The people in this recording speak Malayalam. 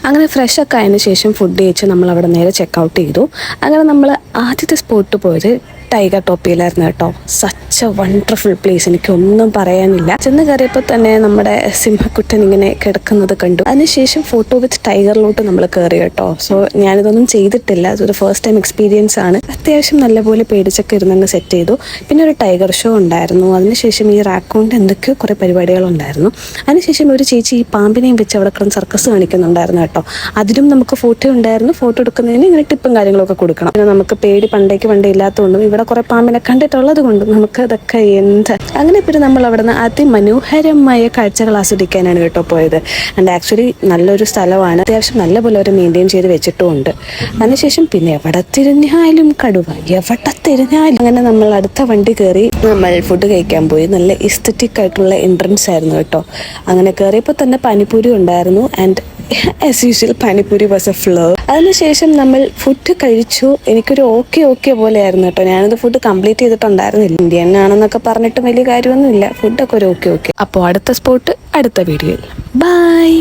അങ്ങനെ ഫ്രഷ് ഒക്കെ ആയതിനു ശേഷം ഫുഡ് കഴിച്ച് നമ്മൾ അവിടെ നേരെ ചെക്കൗട്ട് ചെയ്തു. അങ്ങനെ നമ്മൾ ആദ്യത്തെ സ്പോട്ട് പോയത് ടൈഗർ ടോപ്പിയിലായിരുന്നു കേട്ടോ. സച്ച് എ വണ്ടർഫുൾ പ്ലേസ്, എനിക്കൊന്നും പറയാനില്ല. ചെന്ന് കയറിയപ്പോൾ തന്നെ നമ്മുടെ സിംഹക്കുട്ടൻ ഇങ്ങനെ കിടക്കുന്നത് കണ്ടു. അതിനുശേഷം ഫോട്ടോ വിത്ത് ടൈഗറിലോട്ട് നമ്മൾ കയറി കേട്ടോ. സോ ഞാനിതൊന്നും ചെയ്തിട്ടില്ല, അതൊരു ഫസ്റ്റ് ടൈം എക്സ്പീരിയൻസ് ആണ്. അത്യാവശ്യം നല്ലപോലെ പേടിച്ചൊക്കെ ഇരുന്നങ്ങ് സെറ്റ് ചെയ്തു. പിന്നെ ഒരു ടൈഗർ ഷോ ഉണ്ടായിരുന്നു. അതിനുശേഷം ഈ റാക്കോണിൻ്റെ എന്തൊക്കെയോ കുറേ പരിപാടികളുണ്ടായിരുന്നു. അതിനുശേഷം ഒരു ചേച്ചി ഈ പാമ്പിനെയും വെച്ച് അവിടെ കിടന്ന് സർക്കസ് കാണിക്കുന്നുണ്ടായിരുന്നു കേട്ടോ. അതിലും നമുക്ക് ഫോട്ടോ ഉണ്ടായിരുന്നു. ഫോട്ടോ എടുക്കുന്നതിന് ഇങ്ങനെ ടിപ്പും കാര്യങ്ങളൊക്കെ കൊടുക്കണം. പിന്നെ നമുക്ക് പേടി പണ്ടേ ഇല്ലാത്തതുകൊണ്ടും ഇവിടെ കുറെ പാമ്പിനെ കണ്ടിട്ടുള്ളത് കൊണ്ടും നമുക്ക് അതൊക്കെ അങ്ങനെ പിന്നെ നമ്മൾ അവിടെ നിന്ന് അതിമനോഹരമായ കാഴ്ചകൾ ആസ്വദിക്കാനാണ് കേട്ടോ പോയത്. ആൻഡ് ആക്ച്വലി നല്ലൊരു സ്ഥലമാണ്, അത്യാവശ്യം നല്ലപോലെ അവർ മെയിൻറ്റെയിൻ ചെയ്ത് വെച്ചിട്ടുമുണ്ട്. അതിനുശേഷം പിന്നെ എവിടെ തിരിഞ്ഞാലും കടുവ, എവിടെ തിരിഞ്ഞാലും. അങ്ങനെ നമ്മൾ അടുത്ത വണ്ടി കയറി നമ്മൾ ഫുഡ് കഴിക്കാൻ പോയി. നല്ല എസ്തറ്റിക് ആയിട്ടുള്ള എൻട്രൻസ് ആയിരുന്നു കേട്ടോ. അങ്ങനെ കയറിയപ്പോൾ തന്നെ പാനിപ്പൂരി ഉണ്ടായിരുന്നു. And as usual panipuri was a flow. അതിനുശേഷം നമ്മൾ ഫുഡ് കഴിച്ചു. എനിക്കൊരു ഓക്കെ പോലെയായിരുന്നു കേട്ടോ. ഞാനത് ഫുഡ് കംപ്ലീറ്റ് ചെയ്തിട്ടുണ്ടായിരുന്നില്ല. ഇന്ത്യൻ ആണെന്നൊക്കെ പറഞ്ഞിട്ട് വലിയ കാര്യമൊന്നുമില്ല. ഫുഡൊക്കെ ഒരു ഓക്കെ. അപ്പോൾ അടുത്ത സ്പോട്ട് അടുത്ത വീഡിയോയിൽ. ബൈ.